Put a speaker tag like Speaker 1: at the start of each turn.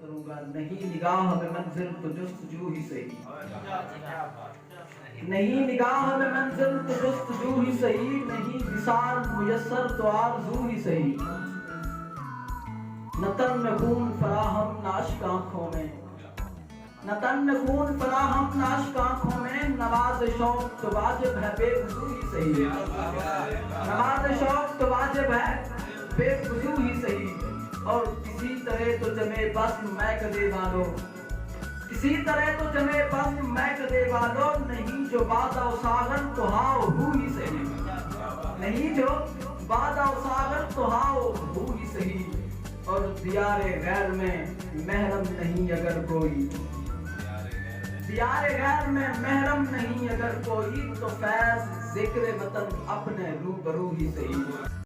Speaker 1: करूंगा। नहीं निगाह में मंजिल तो जुस्तजू ही सही, नहीं निगाह में मंजिल तो जुस्तजू ही सही, नहीं विसाल मुयस्सर तो आरज़ू ही सही। न तन में खून फराहम न अश्क आँखों में, न तन में खून फराहम न अश्क आँखों में, नवाज़ शौक़ तो वाजिब है बेवजू ही सही, नवाज़ शौक़ तो वाजिब है बेवजू ही सही। और किसी तरह तो जमे बस्म मैं कदे वालो, किसी तरह तो जमे बस्म मैं कदे वालो, नहीं जो बादा सागर तो हाओ हू ही सही, नहीं जो बादा सागर तो हाओ हू ही सही। और दियारे गैर में महरम नहीं अगर कोई, दियारे गैर में महरम नहीं अगर कोई, तो फैज़ ज़िक्र वतन अपने रूबरू ही सही।